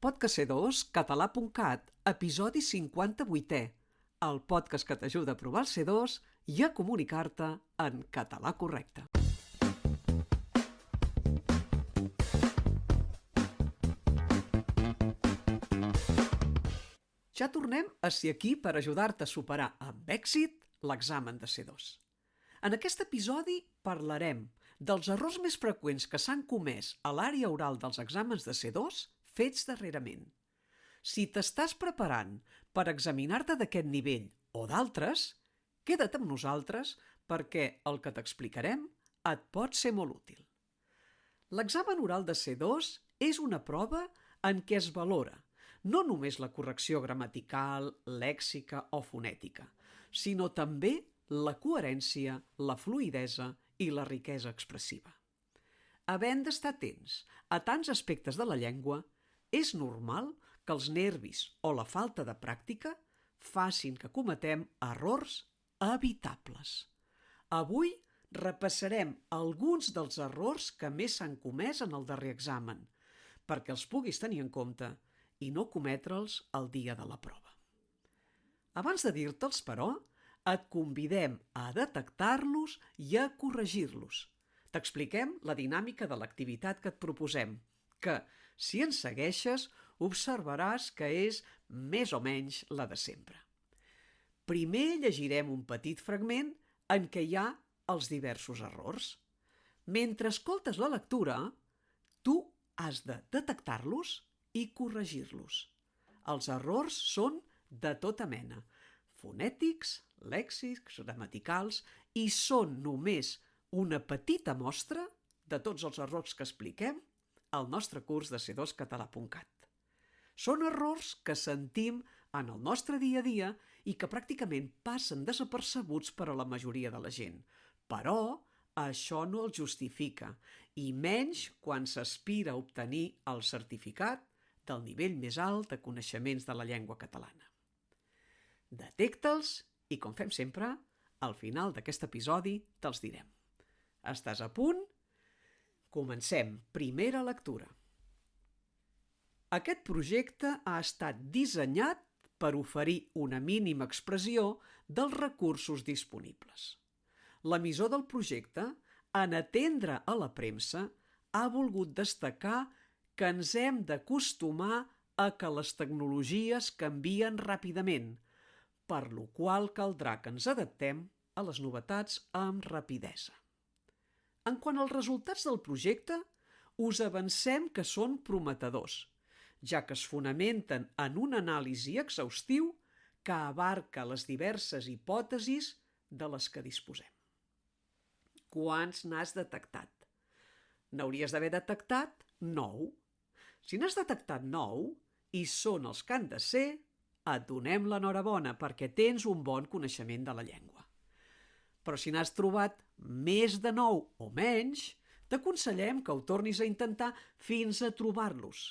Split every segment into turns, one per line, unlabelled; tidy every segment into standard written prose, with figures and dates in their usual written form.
Podcast C2, català.cat, episodi 58è, el podcast que t'ajuda a provar el C2 i a comunicar-te en català correcte. Ja tornem a ser aquí per ajudar-te a superar amb èxit l'examen de C2. En aquest episodi parlarem dels errors més freqüents que s'han comès a l'àrea oral dels exàmens de C2 fets darrerament. Si t'estàs preparant per examinar-te d'aquest nivell o d'altres, queda't amb nosaltres perquè el que t'explicarem et pot ser molt útil. L'examen oral de C2 és una prova en què es valora no només la correcció gramatical, lèxica o fonètica, sinó també la coherència, la fluïdesa i la riquesa expressiva. Havent d'estar atents a tants aspectes de la llengua, és normal que els nervis o la falta de pràctica facin que cometem errors evitables. Avui repassarem alguns dels errors que més s'han comès en el darrer examen, perquè els puguis tenir en compte i no cometre'ls el dia de la prova. Abans de dir-te'ls, però, et convidem a detectar-los i a corregir-los. T'expliquem la dinàmica de l'activitat que et proposem, que, si ens segueixes, observaràs que és més o menys la de sempre. Primer llegirem un petit fragment en què hi ha els diversos errors. Mentre escoltes la lectura, tu has de detectar-los i corregir-los. Els errors són de tota mena, fonètics, lèxics, gramaticals, i són només una petita mostra de tots els errors que expliquem al nostre curs de c2català.cat. Són errors que sentim en el nostre dia a dia i que pràcticament passen desapercebuts per a la majoria de la gent. Però això no els justifica, i menys quan s'aspira a obtenir el certificat del nivell més alt de coneixements de la llengua catalana. Detecta'ls i, com fem sempre, al final d'aquest episodi te'ls direm. Estàs a punt? Comencem. Primera lectura. Aquest projecte ha estat dissenyat per oferir una mínima expressió dels recursos disponibles. L'emissor del projecte, en atendre a la premsa, ha volgut destacar que ens hem d'acostumar a que les tecnologies canvien ràpidament, per lo qual caldrà que ens adaptem a les novetats amb rapidesa. En quant als resultats del projecte, us avancem que són prometedors, ja que es fonamenten en un anàlisi exhaustiu que abarca les diverses hipòtesis de les que disposem. Quants n'has detectat? N'hauries d'haver detectat 9. Si n'has detectat 9 i són els que han de ser, et donem l'enhorabona perquè tens un bon coneixement de la llengua. Però si n'has trobat més de 9 o menys, t'aconsellem que ho tornis a intentar fins a trobar-los.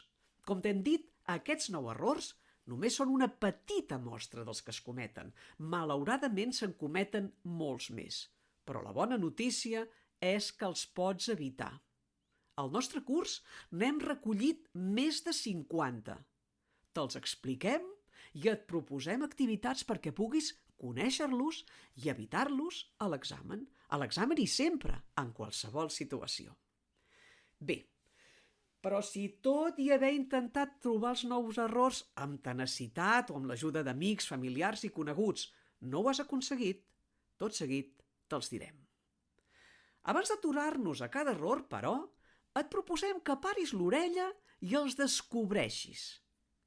Com t'hem dit, aquests 9 errors només són una petita mostra dels que es cometen. Malauradament se'n cometen molts més, però la bona notícia és que els pots evitar. Al nostre curs n'hem recollit més de 50. Te'ls expliquem i et proposem activitats perquè puguis conèixer-los i evitar-los a l'examen i sempre, en qualsevol situació. Bé, però si tot i haver intentat trobar els nous errors amb tenacitat o amb l'ajuda d'amics, familiars i coneguts no ho has aconseguit, tot seguit te'ls direm. Abans d'aturar-nos a cada error, però, et proposem que paris l'orella i els descobreixis.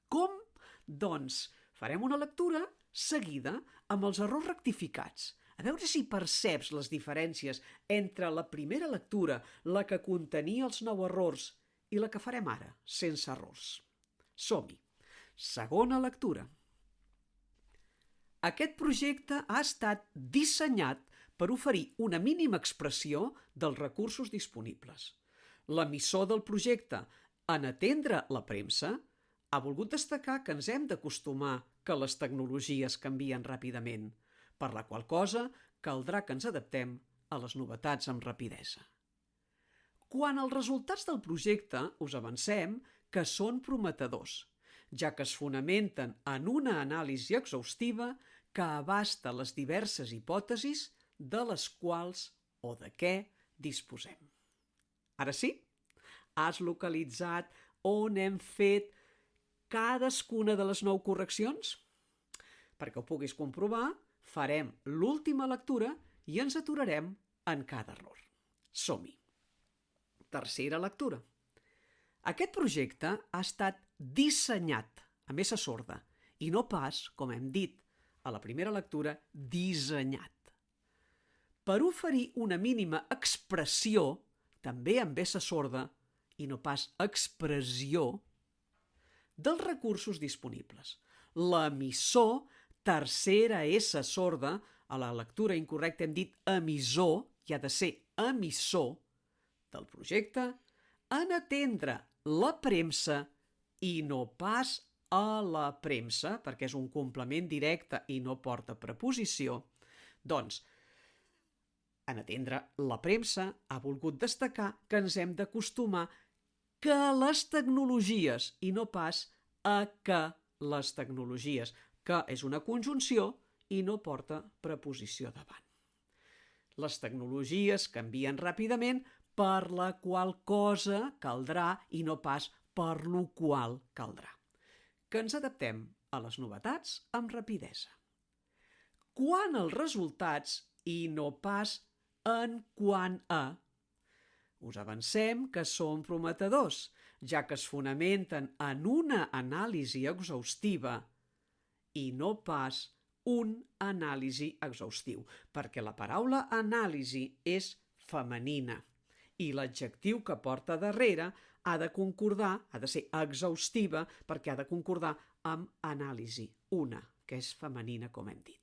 Com? Doncs farem una lectura seguida amb els errors rectificats, a veure si perceps les diferències entre la primera lectura, la que contenia els 9 errors, i la que farem ara, sense errors. Som-hi. Segona lectura. Aquest projecte ha estat dissenyat per oferir una mínima expressió dels recursos disponibles. L'emissor del projecte, en atendre la premsa, ha volgut destacar que ens hem d'acostumar que les tecnologies canvien ràpidament, per la qual cosa caldrà que ens adaptem a les novetats amb rapidesa. Quant als resultats del projecte, us avancem que són prometedors, ja que es fonamenten en una anàlisi exhaustiva que abasta les diverses hipòtesis de les quals o de què disposem. Ara sí, has localitzat on hem fet cadascuna de les 9 correccions? Perquè ho puguis comprovar, farem l'última lectura i ens aturarem en cada error. Som-hi! Tercera lectura. Aquest projecte ha estat dissenyat amb essa sorda i no pas, com hem dit a la primera lectura, dissenyat. Per oferir una mínima expressió, també amb essa sorda i no pas expressió, dels recursos disponibles. L'emissor, tercera S sorda, a la lectura incorrecta hem dit emissor, i ha de ser emissor del projecte, en atendre la premsa i no pas a la premsa, perquè és un complement directe i no porta preposició, doncs, en atendre la premsa ha volgut destacar que ens hem d'acostumar que les tecnologies i no pas a que les tecnologies, que és una conjunció i no porta preposició davant. Les tecnologies canvien ràpidament, per la qual cosa caldrà i no pas per lo qual caldrà. Que ens adaptem a les novetats amb rapidesa. Quant als resultats i no pas en quant a, us avancem que són prometedors, ja que es fonamenten en una anàlisi exhaustiva i no pas un anàlisi exhaustiu, perquè la paraula anàlisi és femenina i l'adjectiu que porta darrere ha de concordar, ha de ser exhaustiva, perquè ha de concordar amb anàlisi, una, que és femenina, com hem dit.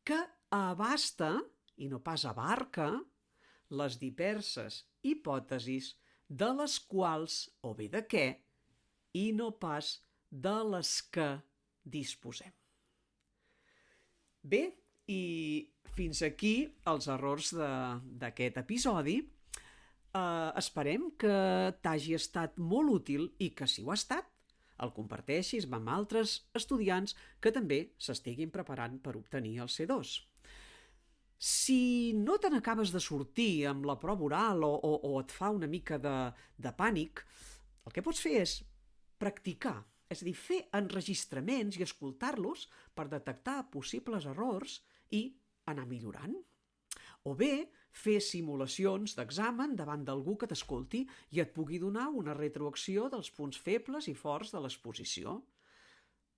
Que abasta, i no pas abarca, les diverses hipòtesis de les quals, o bé de què, i no pas de les que disposem. Bé, i fins aquí els errors d'aquest episodi. Esperem que t'hagi estat molt útil i que, si ho ha estat, el comparteixis amb altres estudiants que també s'estiguin preparant per obtenir el C2. Si no te n'acabes de sortir amb la prova oral o et fa una mica de pànic, el que pots fer és practicar, és a dir, fer enregistraments i escoltar-los per detectar possibles errors i anar millorant. O bé, fer simulacions d'examen davant d'algú que t'escolti i et pugui donar una retroacció dels punts febles i forts de l'exposició.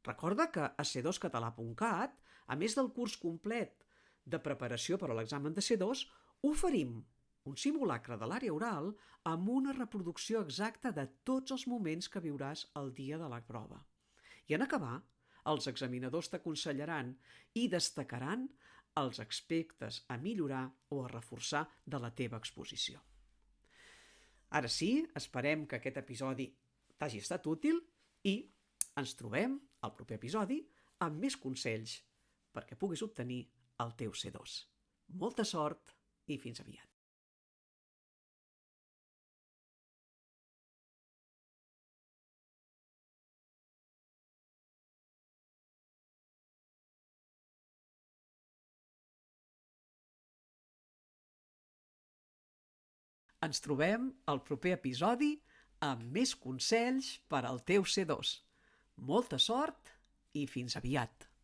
Recorda que a c2català.cat, a més del curs complet de preparació per a l'examen de C2, oferim un simulacre de l'àrea oral amb una reproducció exacta de tots els moments que viuràs el dia de la prova. I en acabar, els examinadors t'aconsellaran i destacaran els aspectes a millorar o a reforçar de la teva exposició. Ara sí, esperem que aquest episodi t'hagi estat útil i ens trobem al proper episodi amb més consells perquè puguis obtenir el teu C2. Molta sort i fins aviat. Ens trobem al proper episodi amb més consells per al teu C2. Molta sort i fins aviat!